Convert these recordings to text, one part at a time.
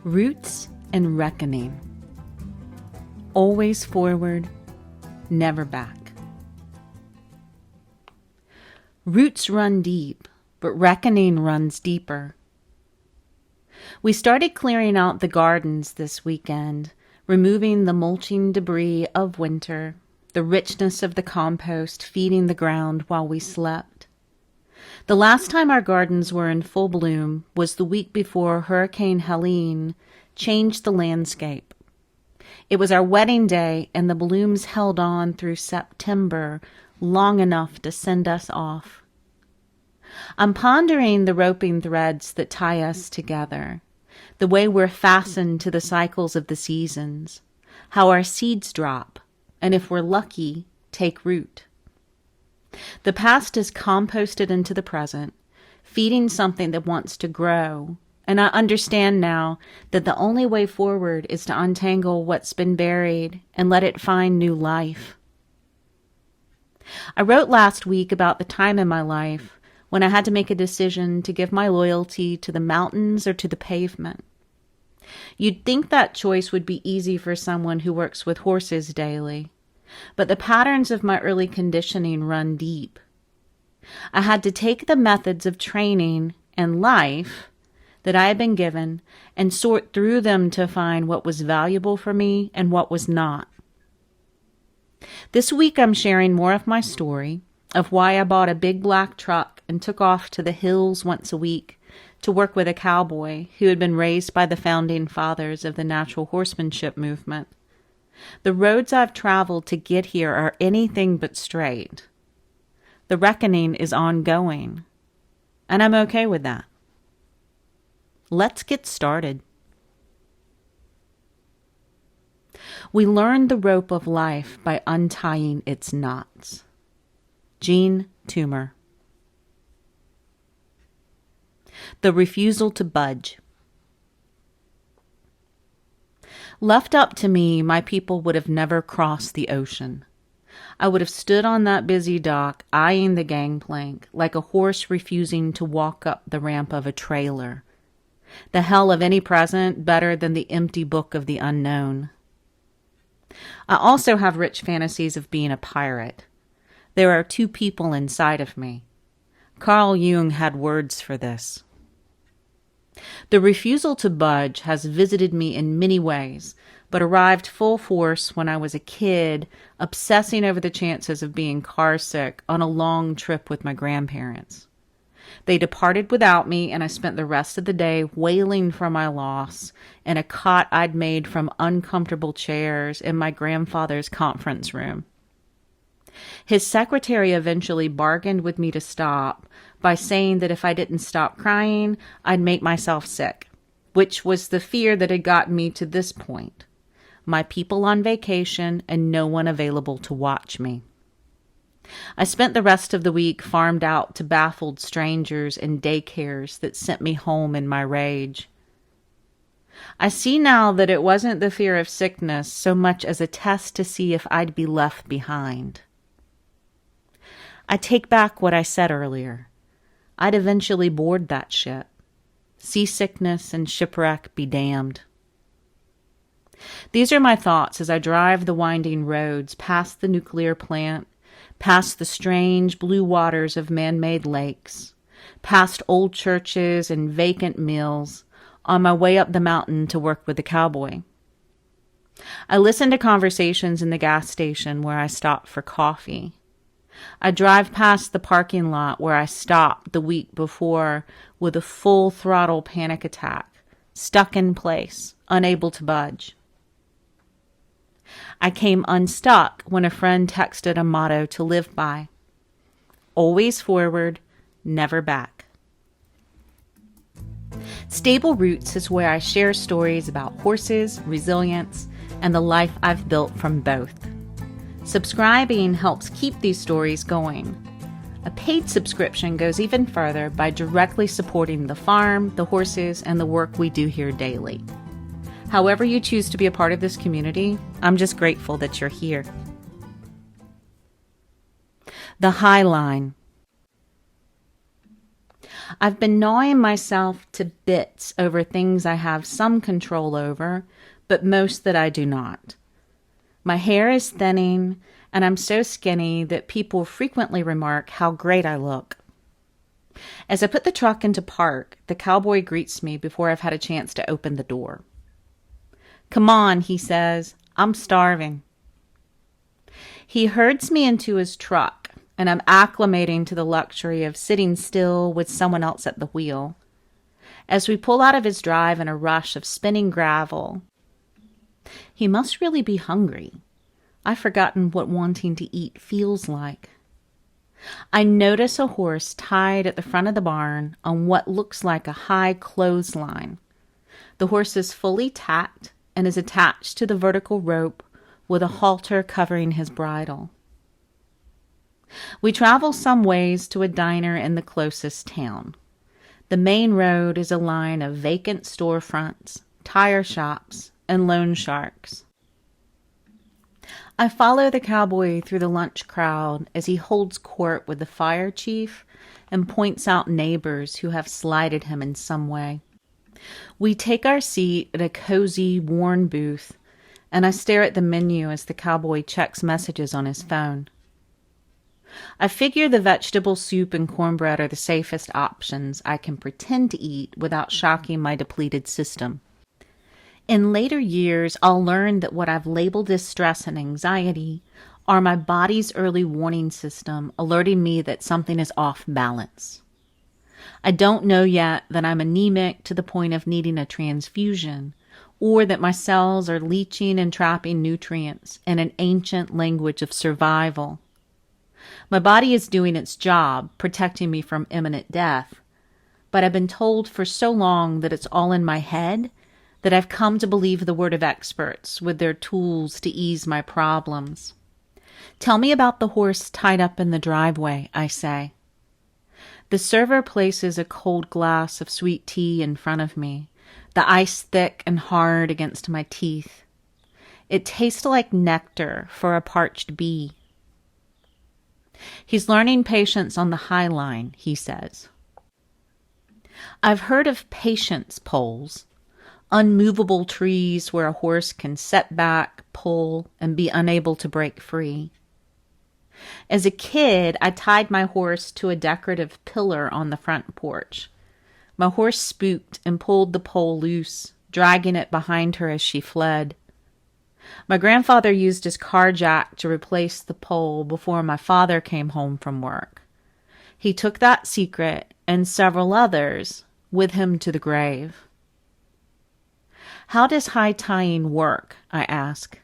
Roots and reckoning. Always forward, never back. Roots run deep, but reckoning runs deeper. We started clearing out the gardens this weekend, removing the mulching debris of winter, the richness of the compost feeding the ground while we slept. The last time our gardens were in full bloom was the week before Hurricane Helene changed the landscape. It was our wedding day, and the blooms held on through September, long enough to send us off. I'm pondering the roping threads that tie us together, the way we're fastened to the cycles of the seasons, how our seeds drop, and if we're lucky, take root. The past is composted into the present, feeding something that wants to grow, and I understand now that the only way forward is to untangle what's been buried and let it find new life. I wrote last week about the time in my life when I had to make a decision to give my loyalty to the mountains or to the pavement. You'd think that choice would be easy for someone who works with horses daily, but the patterns of my early conditioning run deep. I had to take the methods of training and life that I had been given and sort through them to find what was valuable for me and what was not. This week I'm sharing more of my story, of why I bought a big black truck and took off to the hills once a week to work with a cowboy who had been raised by the founding fathers of the natural horsemanship movement. The roads I've traveled to get here are anything but straight. The reckoning is ongoing, and I'm okay with that. Let's get started. We learn the rope of life by untying its knots. Jean Toomer. The refusal to budge. Left up to me, my people would have never crossed the ocean. I would have stood on that busy dock, eyeing the gangplank, like a horse refusing to walk up the ramp of a trailer. The hell of any present better than the empty book of the unknown. I also have rich fantasies of being a pirate. There are two people inside of me. Carl Jung had words for this. The refusal to budge has visited me in many ways, but arrived full force when I was a kid, obsessing over the chances of being carsick on a long trip with my grandparents. They departed without me, and I spent the rest of the day wailing for my loss in a cot I'd made from uncomfortable chairs in my grandfather's conference room. His secretary eventually bargained with me to stop by saying that if I didn't stop crying, I'd make myself sick, which was the fear that had gotten me to this point. My people on vacation and no one available to watch me. I spent the rest of the week farmed out to baffled strangers and daycares that sent me home in my rage. I see now that it wasn't the fear of sickness so much as a test to see if I'd be left behind. I take back what I said earlier. I'd eventually board that ship. Seasickness and shipwreck be damned. These are my thoughts as I drive the winding roads past the nuclear plant, past the strange blue waters of man-made lakes, past old churches and vacant mills, on my way up the mountain to work with the cowboy. I listen to conversations in the gas station where I stop for coffee. I drive past the parking lot where I stopped the week before with a full throttle panic attack, stuck in place, unable to budge. I came unstuck when a friend texted a motto to live by. Always forward, never back. Stable Roots is where I share stories about horses, resilience, and the life I've built from both. Subscribing helps keep these stories going. A paid subscription goes even further by directly supporting the farm, the horses, and the work we do here daily. However you choose to be a part of this community, I'm just grateful that you're here. The High Line. I've been gnawing myself to bits over things I have some control over, but most that I do not. My hair is thinning, and I'm so skinny that people frequently remark how great I look. As I put the truck into park, the cowboy greets me before I've had a chance to open the door. "Come on," he says, "I'm starving." He herds me into his truck, and I'm acclimating to the luxury of sitting still with someone else at the wheel. As we pull out of his drive in a rush of spinning gravel, he must really be hungry. I've forgotten what wanting to eat feels like. I notice a horse tied at the front of the barn on what looks like a high clothesline. The horse is fully tacked and is attached to the vertical rope with a halter covering his bridle. We travel some ways to a diner in the closest town. The main road is a line of vacant storefronts, tire shops, and loan sharks. I follow the cowboy through the lunch crowd as he holds court with the fire chief and points out neighbors who have slighted him in some way. We take our seat at a cozy, worn booth, and I stare at the menu as the cowboy checks messages on his phone. I figure the vegetable soup and cornbread are the safest options I can pretend to eat without shocking my depleted system. In later years, I'll learn that what I've labeled as stress and anxiety are my body's early warning system alerting me that something is off balance. I don't know yet that I'm anemic to the point of needing a transfusion, or that my cells are leaching and trapping nutrients in an ancient language of survival. My body is doing its job, protecting me from imminent death, but I've been told for so long that it's all in my head that I've come to believe the word of experts with their tools to ease my problems. "Tell me about the horse tied up in the driveway," I say. The server places a cold glass of sweet tea in front of me, the ice thick and hard against my teeth. It tastes like nectar for a parched bee. "He's learning patience on the High Line," he says. I've heard of patience poles, unmovable trees where a horse can set back, pull, and be unable to break free. As a kid, I tied my horse to a decorative pillar on the front porch. My horse spooked and pulled the pole loose, dragging it behind her as she fled. My grandfather used his car jack to replace the pole before my father came home from work. He took that secret and several others with him to the grave. "How does high tying work?" I ask.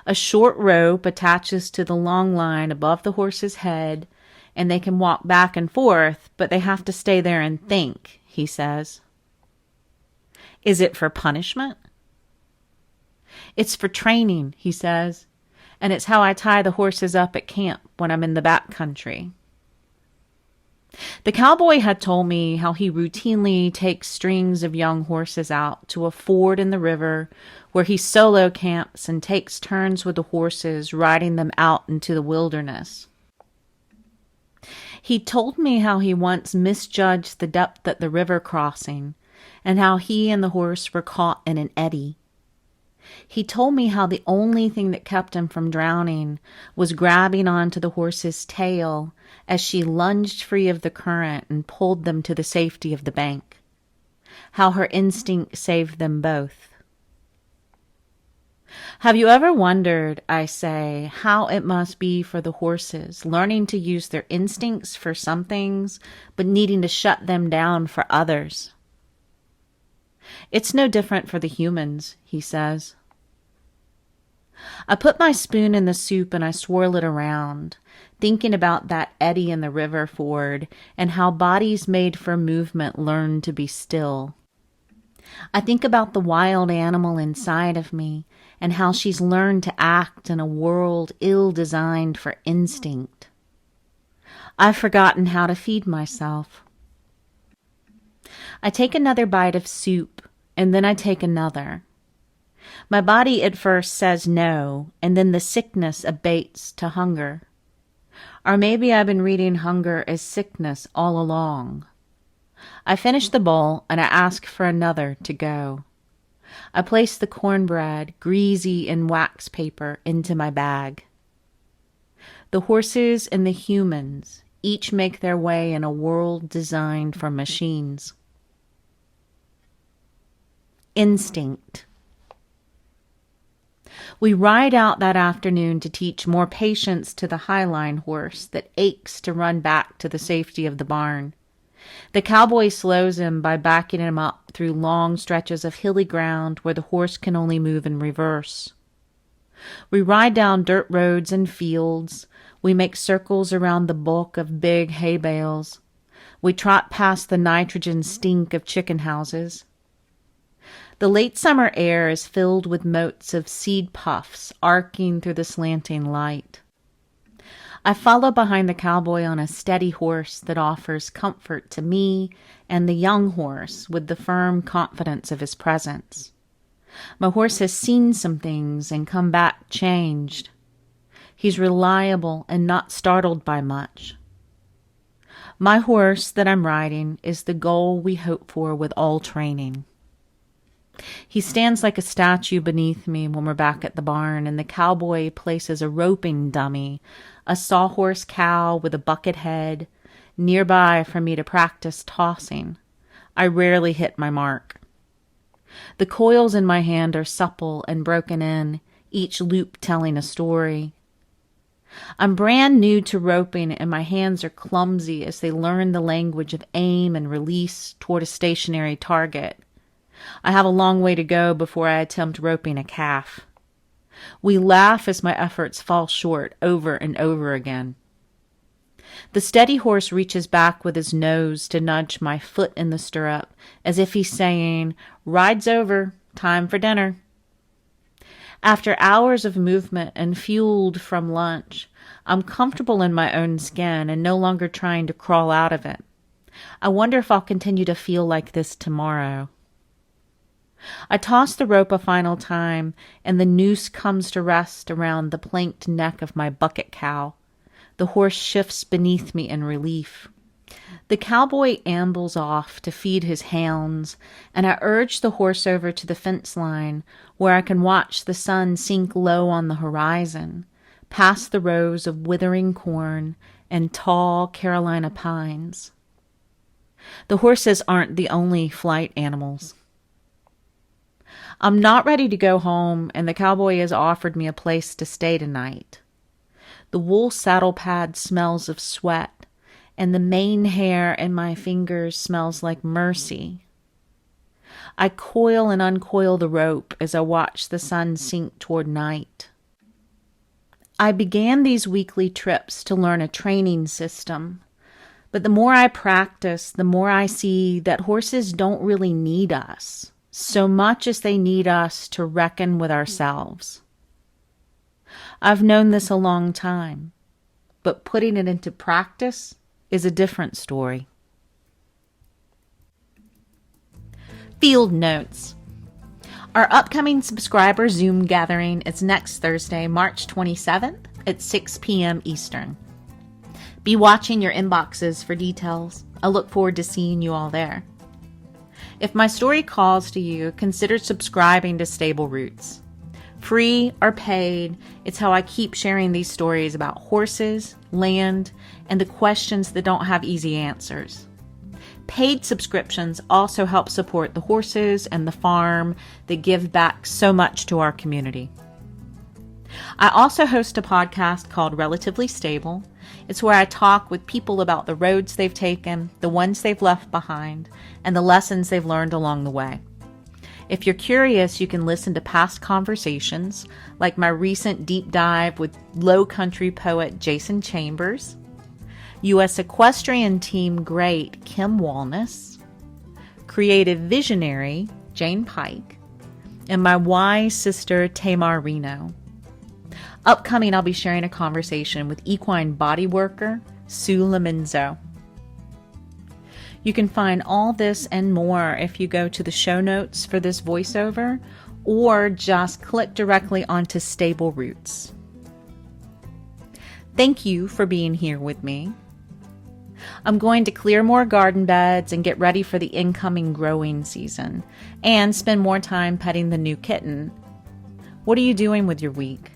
"A short rope attaches to the long line above the horse's head, and they can walk back and forth, but they have to stay there and think," he says. "Is it for punishment?" "It's for training," he says, "and it's how I tie the horses up at camp when I'm in the back country." The cowboy had told me how he routinely takes strings of young horses out to a ford in the river where he solo camps and takes turns with the horses riding them out into the wilderness. He told me how he once misjudged the depth at the river crossing and how he and the horse were caught in an eddy. He told me how the only thing that kept him from drowning was grabbing onto the horse's tail as she lunged free of the current and pulled them to the safety of the bank. How her instinct saved them both. Have you ever wondered, I say, how it must be for the horses, learning to use their instincts for some things, but needing to shut them down for others? It's no different for the humans, he says. I put my spoon in the soup and I swirl it around, thinking about that eddy in the river ford and how bodies made for movement learn to be still. I think about the wild animal inside of me and how she's learned to act in a world ill-designed for instinct. I've forgotten how to feed myself. I take another bite of soup, and then I take another. My body at first says no, and then the sickness abates to hunger. Or maybe I've been reading hunger as sickness all along. I finish the bowl and I ask for another to go. I place the cornbread, greasy in wax paper, into my bag. The horses and the humans each make their way in a world designed for machines. Instinct. We ride out that afternoon to teach more patience to the highline horse that aches to run back to the safety of the barn. The cowboy slows him by backing him up through long stretches of hilly ground where the horse can only move in reverse. We ride down dirt roads and fields. We make circles around the bulk of big hay bales. We trot past the nitrogen stink of chicken houses. The late summer air is filled with motes of seed puffs arcing through the slanting light. I follow behind the cowboy on a steady horse that offers comfort to me and the young horse with the firm confidence of his presence. My horse has seen some things and come back changed. He's reliable and not startled by much. My horse that I'm riding is the goal we hope for with all training. He stands like a statue beneath me when we're back at the barn, and the cowboy places a roping dummy, a sawhorse cow with a bucket head, nearby for me to practice tossing. I rarely hit my mark. The coils in my hand are supple and broken in, each loop telling a story. I'm brand new to roping, and my hands are clumsy as they learn the language of aim and release toward a stationary target. I have a long way to go before I attempt roping a calf. We laugh as my efforts fall short over and over again. The steady horse reaches back with his nose to nudge my foot in the stirrup, as if he's saying, "Ride's over, time for dinner." After hours of movement and fueled from lunch, I'm comfortable in my own skin and no longer trying to crawl out of it. I wonder if I'll continue to feel like this tomorrow. I toss the rope a final time, and the noose comes to rest around the planked neck of my bucket cow. The horse shifts beneath me in relief. The cowboy ambles off to feed his hounds, and I urge the horse over to the fence line, where I can watch the sun sink low on the horizon, past the rows of withering corn and tall Carolina pines. The horses aren't the only flight animals. I'm not ready to go home, and the cowboy has offered me a place to stay tonight. The wool saddle pad smells of sweat, and the mane hair in my fingers smells like mercy. I coil and uncoil the rope as I watch the sun sink toward night. I began these weekly trips to learn a training system, but the more I practice, the more I see that horses don't really need us so much as they need us to reckon with ourselves. I've known this a long time, but putting it into practice is a different story. Field notes. Our upcoming subscriber Zoom gathering is next Thursday, March 27th at 6 p.m. Eastern. Be watching your inboxes for details. I look forward to seeing you all there. If my story calls to you, consider subscribing to Stable Roots. Free or paid, it's how I keep sharing these stories about horses, land, and the questions that don't have easy answers. Paid subscriptions also help support the horses and the farm that give back so much to our community. I also host a podcast called Relatively Stable. It's where I talk with people about the roads they've taken, the ones they've left behind, and the lessons they've learned along the way. If you're curious, you can listen to past conversations, like my recent deep dive with Low Country poet Jason Chambers, U.S. equestrian team great Kim Wildness, creative visionary Jane Pike, and my wise sister Tamar Reno. Upcoming, I'll be sharing a conversation with equine body worker Sue Laminzo. You can find all this and more if you go to the show notes for this voiceover or just click directly onto Stable Roots. Thank you for being here with me. I'm going to clear more garden beds and get ready for the incoming growing season and spend more time petting the new kitten. What are you doing with your week?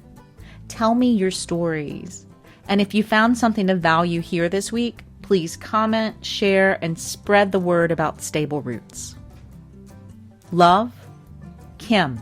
Tell me your stories. And if you found something of value here this week, please comment, share, and spread the word about stable roots. Love, Kim.